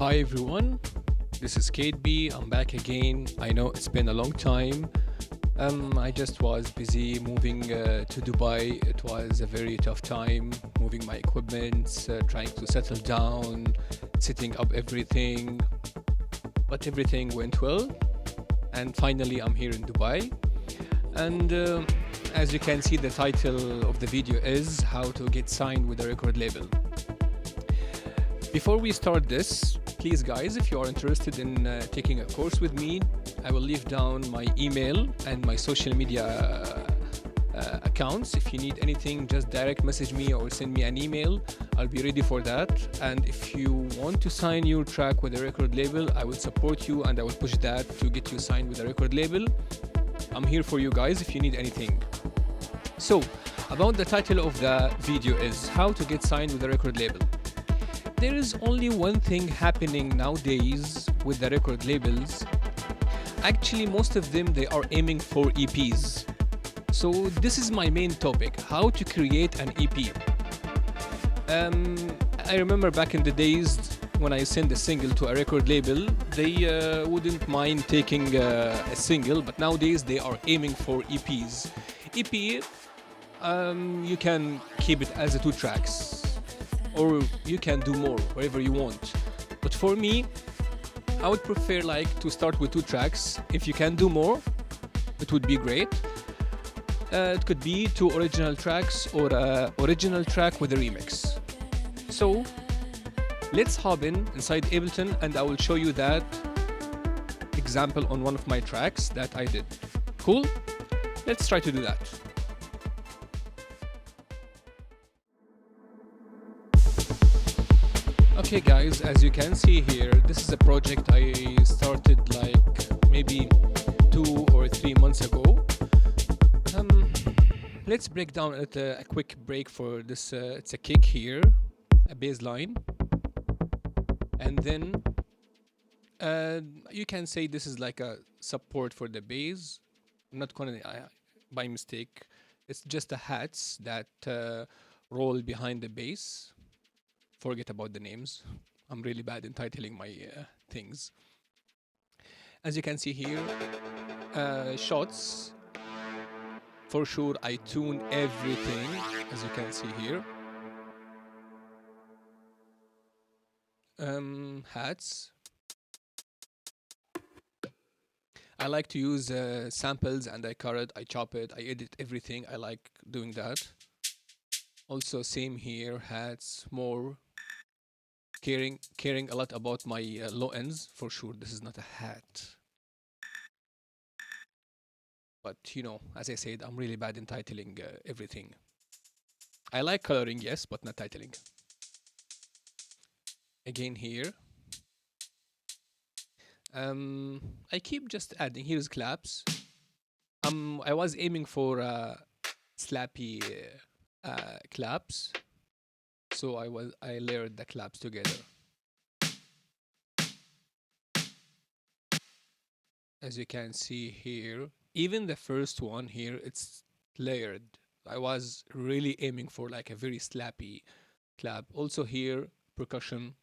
Hi everyone, this is Kate B. I'm back again. I know it's been a long time. I just was busy moving to Dubai. It was a very tough time moving my equipment, trying to settle down, setting up everything. But everything went well, and finally I'm here in Dubai. And as you can see, the title of the video is How to Get Signed with a Record Label. Before we start this, please guys, if you are interested in taking a course with me, I will leave down my email and my social media accounts. If you need anything, just direct message me or send me an email. I'll be ready for that. And if you want to sign your track with a record label, I will support you and I will push that to get you signed with a record label. I'm here for you guys if you need anything. So, about the title of the video is How to Get Signed with a Record Label. There is only one thing happening nowadays with the record labels. Actually, most of them, they are aiming for EPs. So this is my main topic, how to create an EP. I remember back in the days when I sent a single to a record label, they wouldn't mind taking a single, but nowadays they are aiming for EPs. EP, you can keep it as a 2 tracks. Or you can do more, wherever you want. But for me, I would prefer to start with 2 tracks. If you can do more, it would be great. It could be 2 original tracks or an original track with a remix. So, let's hop inside Ableton and I will show you that example on one of my tracks that I did. Cool? Let's try to do that. Okay guys, as you can see here, this is a project I started maybe 2 or 3 months ago. Let's break down a quick break for this. It's a kick here, a bass line, and then you can say this is like a support for the bass. I'm not gonna by mistake. It's just the hats that roll behind the bass. Forget about the names. I'm really bad in titling my things. As you can see here, shots. For sure, I tune everything, as you can see here. Hats. I like to use samples and I cut it, I chop it, I edit everything. I like doing that. Also, same here, hats, more. Caring a lot about my low ends. For sure, this is not a hat. But, as I said, I'm really bad in titling everything. I like coloring, yes, but not titling. Again here. I keep just adding. Here's claps. I was aiming for slappy claps. So I layered the claps together. As you can see here, even the first one here, it's layered. I was really aiming for a very slappy clap. Also here, percussion.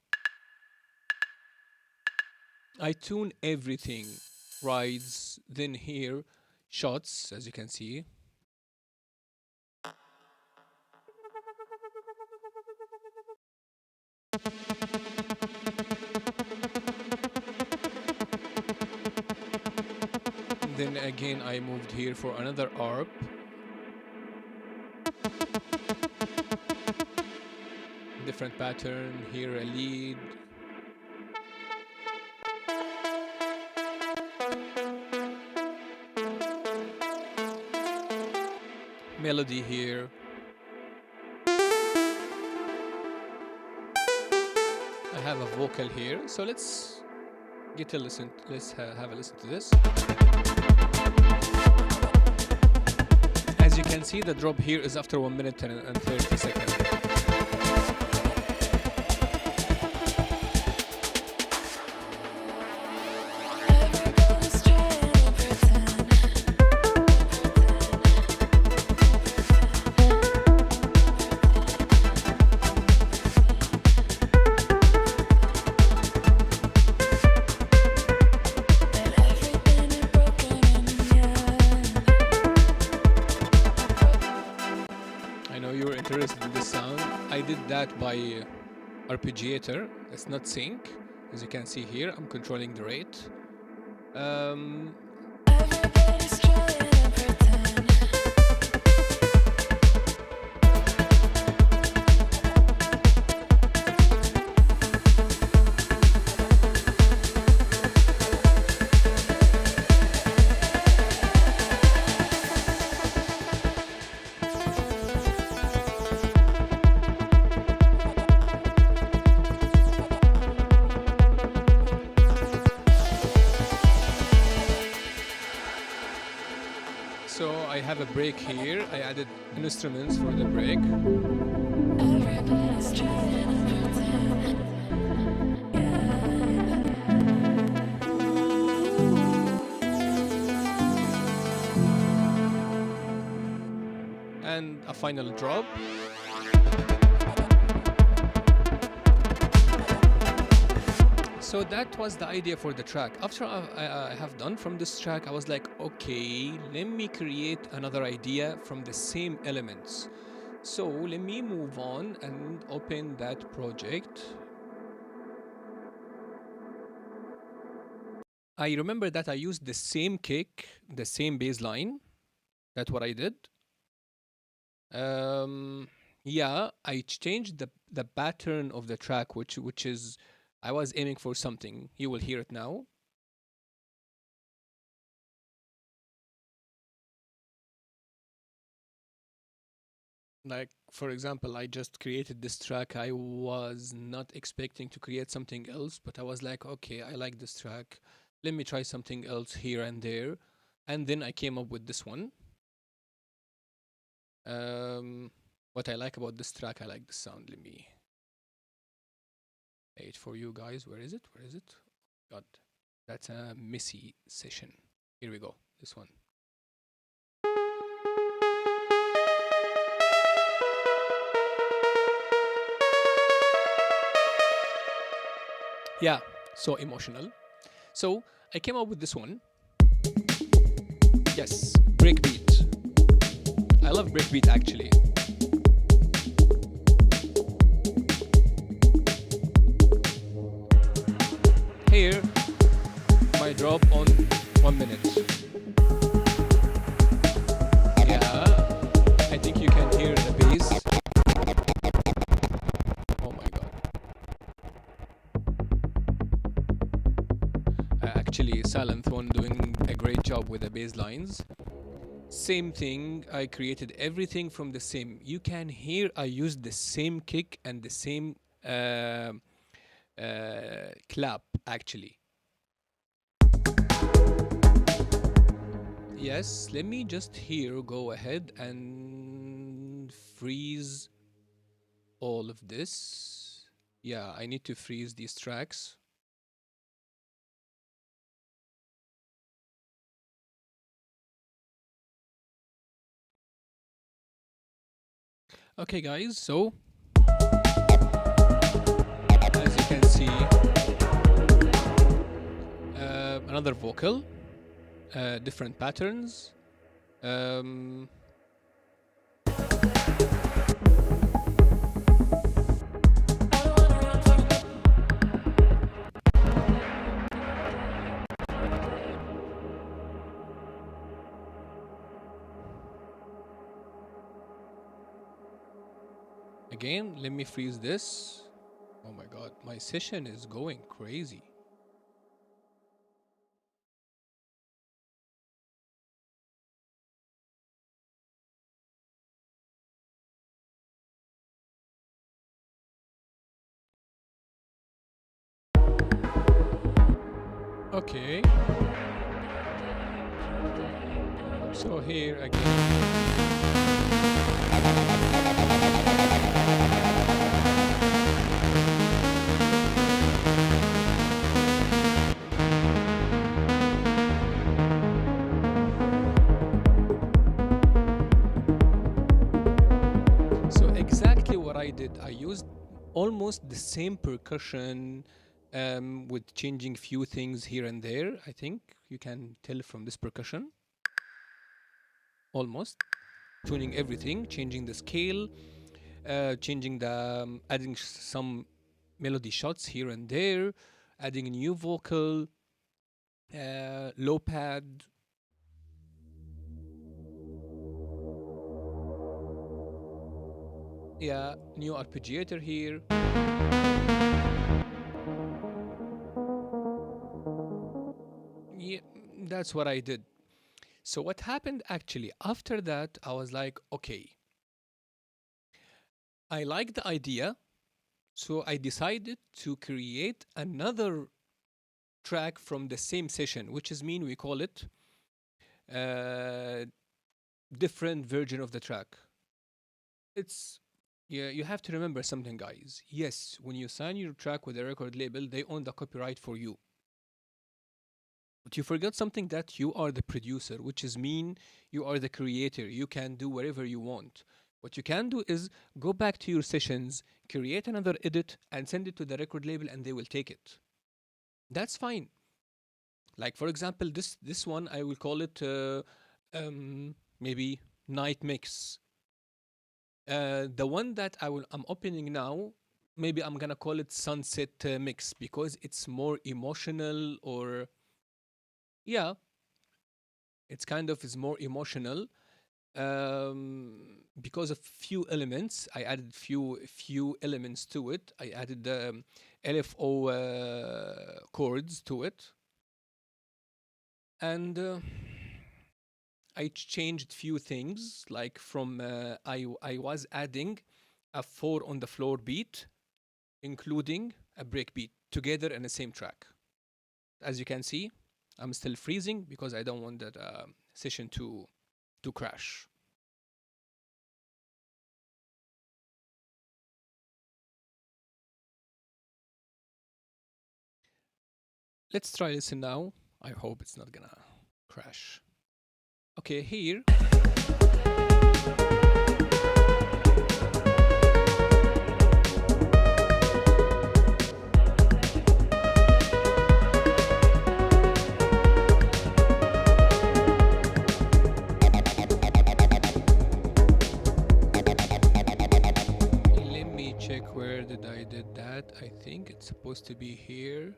I tune everything. Rides, then here, shots, as you can see. Then again I moved here for another ARP. Different pattern, here a lead. Melody here. I have a vocal here, so let's get a listen. Let's have a listen to this. As you can see, the drop here is after 1 minute and 30 seconds. that by arpeggiator. It's not sync. As you can see here, I'm controlling the rate. Everybody's trying to pretend. So I have a break here. I added instruments for the break. Everybody's trying to pretend. And a final drop. So that was the idea for the track. After I have done from this track, I was like, okay, let me create another idea from the same elements. So let me move on and open that project. I remember that I used the same kick, the same bass line. That's what I did. Yeah, I changed the pattern of the track, which is I was aiming for something. You will hear it now. Like for example, I just created this track. I was not expecting to create something else, but I was like, okay, I like this track. Let me try something else here and there. And then I came up with this one. What I like about this track, I like the sound. Let me play it for you guys. Where is it? Where is it? God, that's a messy session. Here we go. This one. Yeah, so emotional. So I came up with this one. Yes, breakbeat. I love breakbeat actually. Here, my drop on 1 minute. Yeah, I think you can hear the bass. Oh my god. Actually, Salanthon doing a great job with the bass lines. Same thing, I created everything from the same. You can hear I used the same kick and the same clap actually. Yes, let me just here go ahead and freeze all of this. Yeah, I need to freeze these tracks. Okay, guys, so as you can see, another vocal, different patterns. Um, Again, let me freeze this. Oh my god, my session is going crazy. Okay. So here again. So exactly what I did, I used almost the same percussion with changing few things here and there. I think you can tell from this percussion. Almost tuning everything, changing the scale, changing the, adding some melody shots here and there, adding a new vocal, low pad. Yeah, new arpeggiator here. Yeah, that's what I did. So what happened actually after that, I was like, okay, I like the idea, so I decided to create another track from the same session, which is mean we call it different version of the track. It's yeah, you have to remember something, guys. Yes, when you sign your track with a record label, they own the copyright for you. But you forgot something that you are the producer, which is mean you are the creator. You can do whatever you want. What you can do is go back to your sessions, create another edit, and send it to the record label, and they will take it. That's fine. Like for example, this one I will call it maybe night mix. The one that I'm opening now, maybe I'm gonna call it sunset mix because it's more emotional, or yeah, it's kind of is more emotional because of few elements. I added few elements to it. I added the LFO chords to it, and I changed few things. Like from I was adding a 4 on the floor beat, including a breakbeat together in the same track. As you can see, I'm still freezing because I don't want that session to crash. Let's try listen now. I hope it's not gonna crash. Okay, here. Let me check where did I did that. I think it's supposed to be here.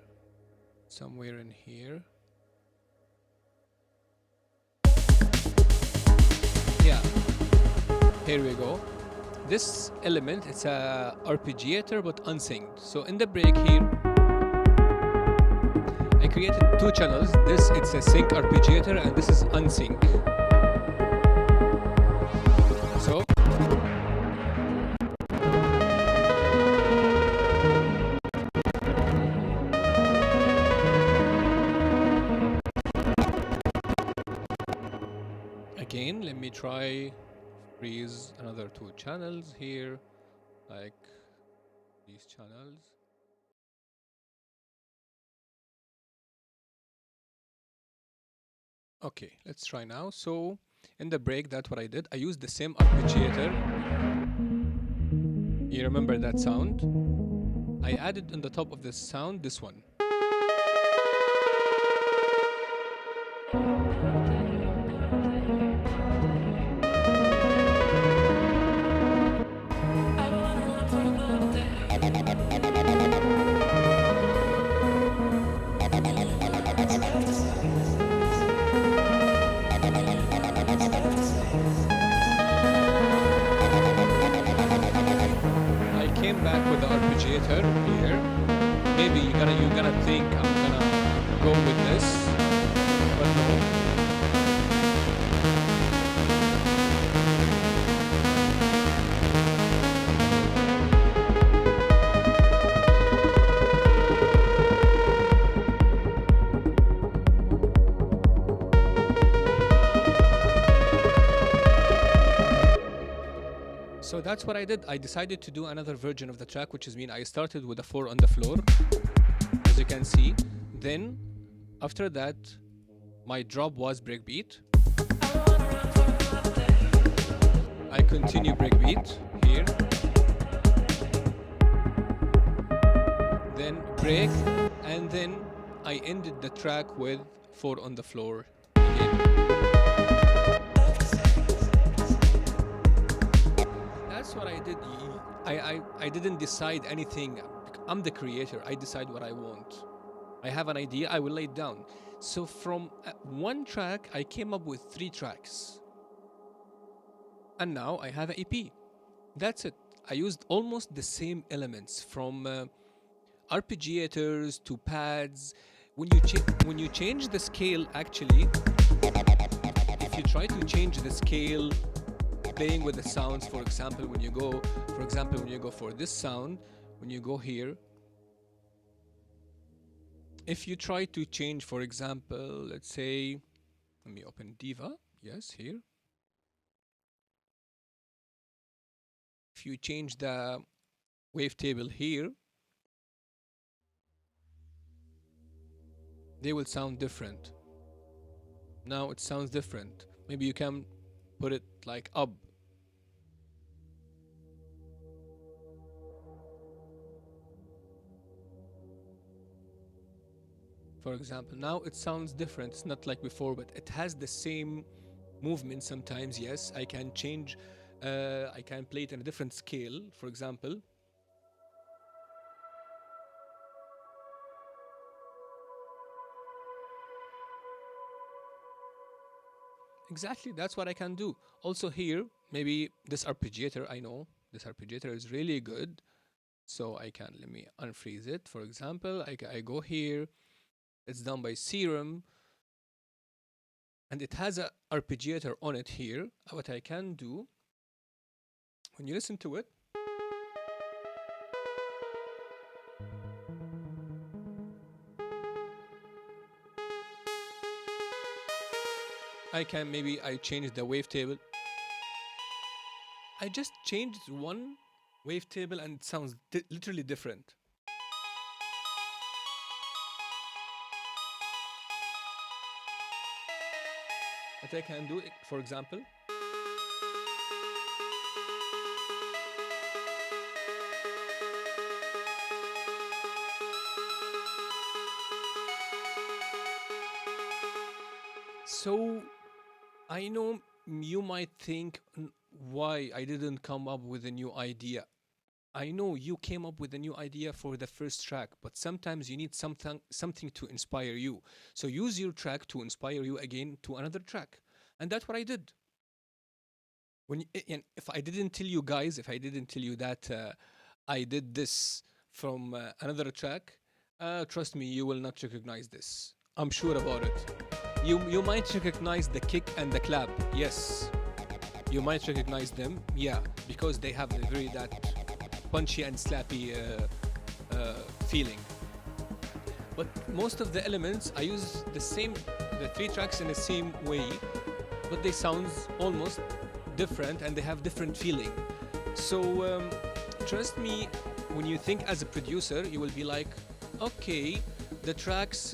Somewhere in here. Yeah, here we go. This element, it's a arpeggiator but unsynced. So in the break here, I created 2 channels. This it's a sync arpeggiator and this is unsync. So again, let me try freeze another 2 channels here, like these channels. Okay, let's try now. So in the break, that's what I did. I used the same arpeggiator. You remember that sound? I added on the top of this sound this one. I came back with the arpeggiator here. Maybe you're gonna think I'm gonna go with this, but no. So that's what I did. I decided to do another version of the track, which is mean I started with a 4 on the floor, as you can see. Then, after that, my drop was breakbeat. I continue breakbeat here. Then break, and then I ended the track with 4 on the floor again. That's what I did. I didn't decide anything. I'm the creator. I decide what I want. I have an idea, I will lay it down. So from one track, I came up with 3 tracks. And now I have an EP. That's it. I used almost the same elements from arpeggiators to pads. When you change the scale, actually, if you try to change the scale, playing with the sounds, for example, when you go for this sound, when you go here, if you try to change, for example, let's say, let me open Diva. Yes, here. If you change the wavetable here, they will sound different. Now it sounds different. Maybe you can put it like up. For example, now it sounds different. It's not like before, but it has the same movement sometimes. Yes, I can change, I can play it in a different scale, for example. Exactly, that's what I can do. Also here, maybe this arpeggiator, I know this arpeggiator is really good. So I can, let me unfreeze it. For example, I go here, it's done by Serum, and it has a arpeggiator on it here. What I can do, when you listen to it, I can, maybe I change the wavetable. I just changed one wavetable and it sounds literally different. What I can do, for example, so I know you might think, why I didn't come up with a new idea. I know you came up with a new idea for the first track, but sometimes you need something to inspire you. So use your track to inspire you again to another track. And that's what I did. And if I didn't tell you guys, if I didn't tell you that I did this from another track, trust me, you will not recognize this. I'm sure about it. You might recognize the kick and the clap. Yes, you might recognize them. Yeah, because they have a very that punchy and slappy feeling. But most of the elements, I use the 3 tracks in the same way, but they sound almost different and they have different feeling. So trust me, when you think as a producer, you will be like, okay, the tracks,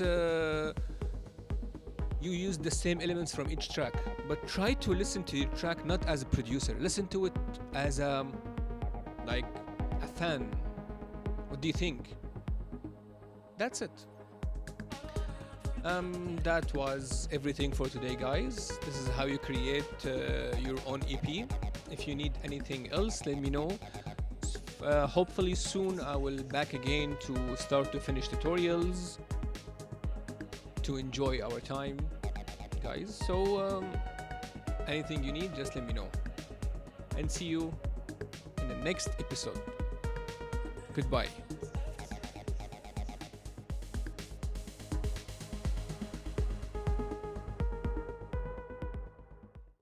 you use the same elements from each track, but try to listen to your track not as a producer. Listen to it as like a fan. What do you think? That's it. That was everything for today, guys. This is how you create your own EP. If you need anything else, let me know. Hopefully soon I will back again to start to finish tutorials, to enjoy our time, guys. So anything you need, just let me know. And see you in the next episode. Goodbye.